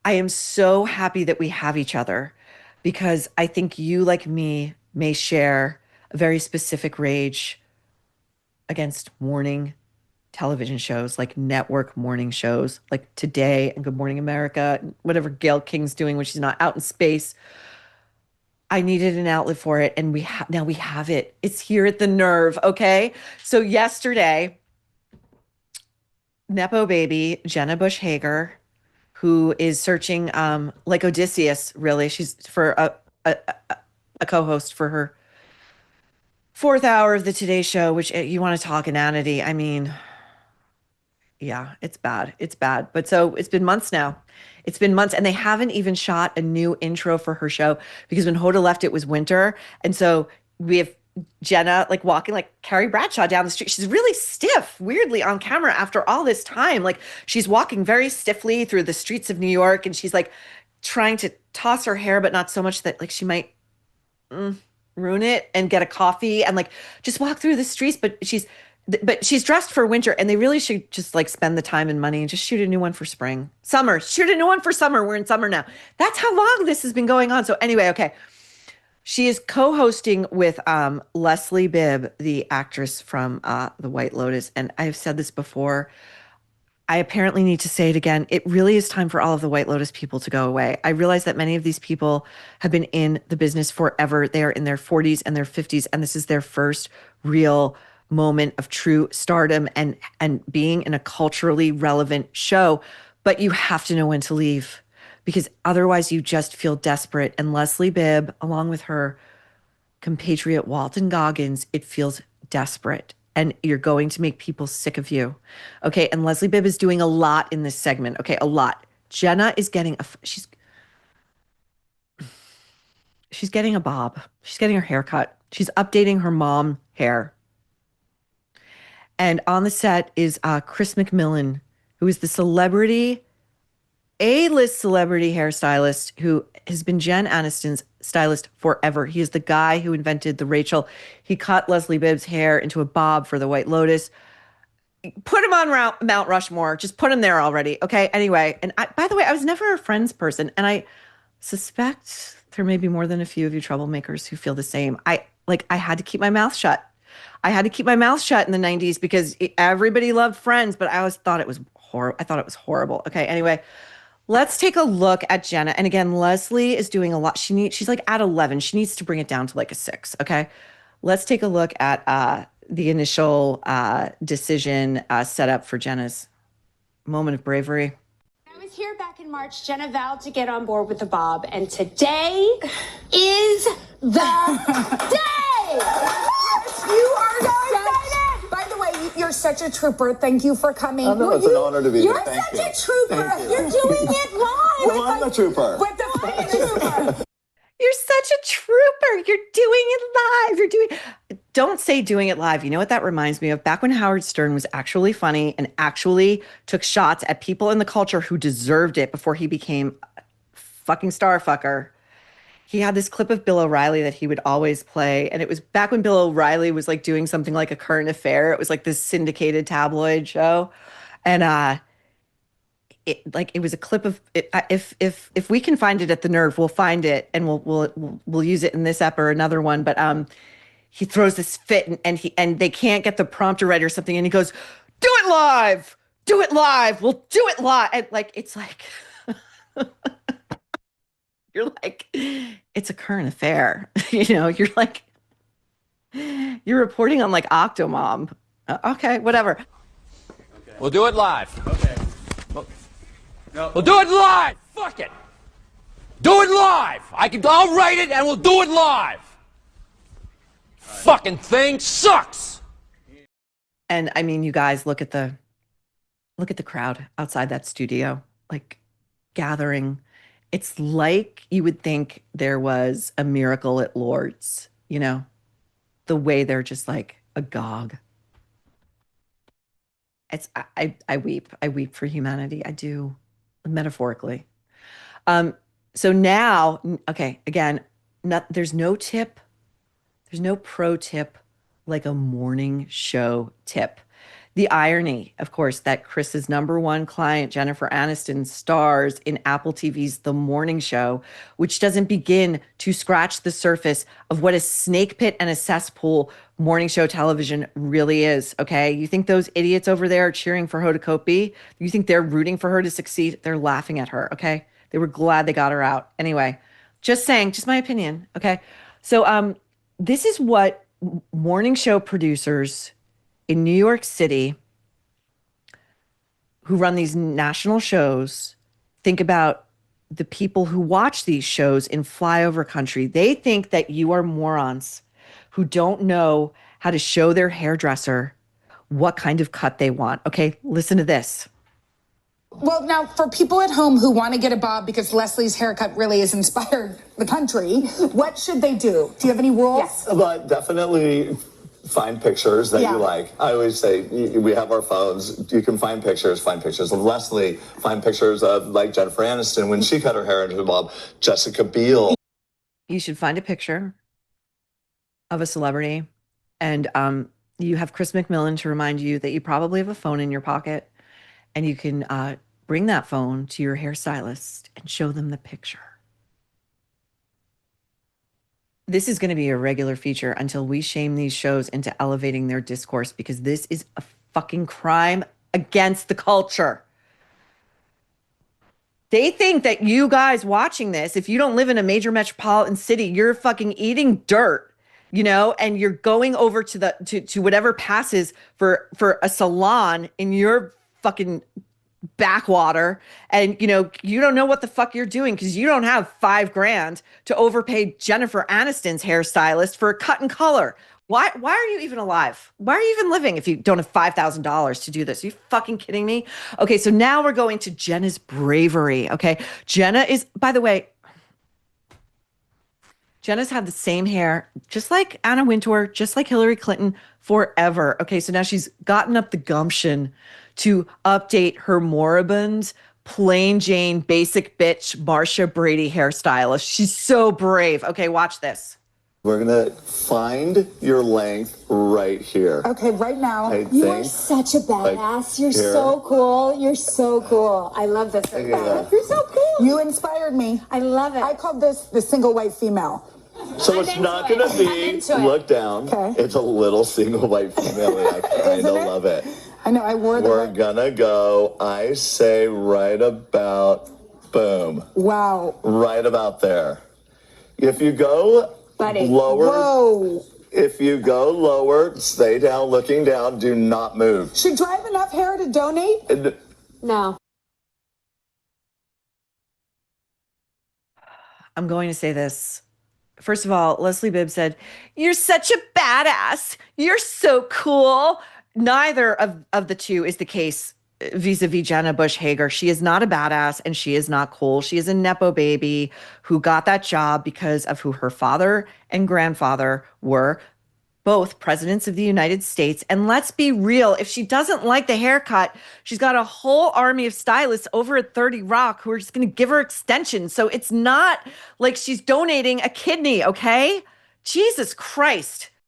I am so happy that we have each other because I think you, like me, may share a very specific rage against morning television shows, like network morning shows, like Today and Good Morning America, whatever Gail King's doing when she's not out in space. I needed an outlet for it, and now we have it. It's here at the Nerve, okay? So yesterday, Nepo baby Jenna Bush Hager, who is searching like Odysseus, really. She's for a, a co-host for her fourth hour of the Today Show, which you want to talk inanity. I mean, yeah, it's bad. It's bad. But so it's been months now. It's been months, and they haven't even shot a new intro for her show because when Hoda left, it was winter. And so we have Jenna like walking like Carrie Bradshaw down the street. She's really stiff, weirdly, on camera after all this time. Like she's walking very stiffly through the streets of New York, and she's like trying to toss her hair, but not so much that like she might ruin it and get a coffee and like just walk through the streets. But she's dressed for winter, and they really should just like spend the time and money and just shoot a new one for spring. Summer, shoot a new one for summer. We're in summer now. That's how long this has been going on. So anyway, okay. She is co-hosting with Leslie Bibb, the actress from The White Lotus. And I've said this before. I apparently need to say it again. It really is time for all of the White Lotus people to go away. I realize that many of these people have been in the business forever. They are in their 40s and their 50s, and this is their first real moment of true stardom and being in a culturally relevant show. But you have to know when to leave because otherwise you just feel desperate. And Leslie Bibb, along with her compatriot Walton Goggins, it feels desperate. And you're going to make people sick of you. Okay. And Leslie Bibb is doing a lot in this segment. Okay. A lot. Jenna is getting she's getting a bob. She's getting her hair cut. She's updating her mom hair. And on the set is Chris McMillan, who is the A-list celebrity hairstylist who has been Jen Aniston's stylist forever. He is the guy who invented the Rachel. He cut Leslie Bibb's hair into a bob for the White Lotus. Put him on Mount Rushmore. Just put him there already. Okay. Anyway, and by the way, I was never a Friends person, and I suspect there may be more than a few of you troublemakers who feel the same. I had to keep my mouth shut. I had to keep my mouth shut in the 90s because everybody loved Friends, but I always thought it was horrible. I thought it was horrible. Okay. Anyway, let's take a look at Jenna. And again, Leslie is doing a lot. She's like at 11. She needs to bring it down to like a 6. Okay. Let's take a look at the initial decision set up for Jenna's moment of bravery. I was here back in March. Jenna vowed to get on board with the Bob, and today is the day. You are so excited! By the way, you're such a trooper. Thank you for coming. Oh, no, it's an honor to be here. You're Thank such you. a trooper. Thank you. You're doing it live. No, I'm a trooper. But the trooper. You're such a trooper. You're doing it live. Don't say doing it live. You know what that reminds me of? Back when Howard Stern was actually funny and actually took shots at people in the culture who deserved it before he became a fucking star fucker. He had this clip of Bill O'Reilly that he would always play. And it was back when Bill O'Reilly was like doing something like A Current Affair. It was like this syndicated tabloid show. And it was a clip of it. If we can find it at the Nerve, we'll find it and we'll use it in this ep or another one. But he throws this fit and they can't get the prompter right or something. And he goes, "Do it live. Do it live. We'll do it live." And like, it's like, you're like, it's A Current Affair. You're like, you're reporting on like Octomom. Okay, whatever. Okay. We'll do it live. Okay. We'll do it live. Fuck it. Do it live. I'll write it and we'll do it live. Fucking thing sucks. And I mean, you guys look at the crowd outside that studio, like gathering. It's like you would think there was a miracle at Lourdes, the way they're just like agog. I weep. I weep for humanity. I do, metaphorically. So now, okay, again, there's no tip. There's no pro tip like a morning show tip. The irony, of course, that Chris's number one client, Jennifer Aniston, stars in Apple TV's The Morning Show, which doesn't begin to scratch the surface of what a snake pit and a cesspool morning show television really is. Okay. You think those idiots over there are cheering for Hoda Kotb? You think they're rooting for her to succeed? They're laughing at her. Okay. They were glad they got her out. Anyway, just saying, just my opinion. Okay. So, this is what morning show producers in New York City who run these national shows think about the people who watch these shows in flyover country. They think that you are morons who don't know how to show their hairdresser what kind of cut they want. Okay, listen to this. Well, now, for people at home who want to get a bob because Leslie's haircut really has inspired the country, what should they do? Do you have any rules? Yes. But definitely find pictures that Yeah. you like. I always say we have our phones. You can find pictures of Leslie, find pictures of like Jennifer Aniston when she cut her hair into a bob, Jessica Biel. You should find a picture of a celebrity and you have Chris McMillan to remind you that you probably have a phone in your pocket and you can bring that phone to your hairstylist and show them the picture. This is going to be a regular feature until we shame these shows into elevating their discourse because this is a fucking crime against the culture. They think that you guys watching this, if you don't live in a major metropolitan city, you're fucking eating dirt, you know, and you're going over to the to whatever passes for a salon in your fucking backwater, and you know you don't know what the fuck you're doing because you don't have $5,000 to overpay Jennifer Aniston's hairstylist for a cut and color. Why are you even alive? Why are you even living if you don't have $5,000 to do this? Are you fucking kidding me? Okay, so now we're going to Jenna's bravery. Okay, Jenna is, by the way, Jenna's had the same hair, just like Anna Wintour, just like Hillary Clinton, forever. Okay, so now she's gotten up the gumption to update her moribund, plain Jane, basic bitch, Marsha Brady hairstylist. She's so brave. Okay, watch this. We're gonna find your length right here. Okay, right now. You are such a badass. You're here. so cool. You're so cool. I love this. Yeah. You're so cool. You inspired me. I love it. I called this the single white female. So it's into not it. gonna I'm be into it. look down. Okay. It's a little single white female. I kind Isn't of it? love it. I know, I wore the We're gonna go, I say right about, boom, Wow. right about there. If you go Buddy. lower, Whoa. if you go lower, stay down, looking down, do not move. Should I have enough hair to donate? And No. I'm going to say this. First of all, Leslie Bibb said, "You're such a badass. You're so cool." Neither of the two is the case vis-a-vis Jenna Bush Hager. She is not a badass and she is not cool. She is a Nepo baby who got that job because of who her father and grandfather were, both presidents of the United States. And let's be real, if she doesn't like the haircut, she's got a whole army of stylists over at 30 Rock who are just going to give her extensions. So it's not like she's donating a kidney, okay? Jesus Christ.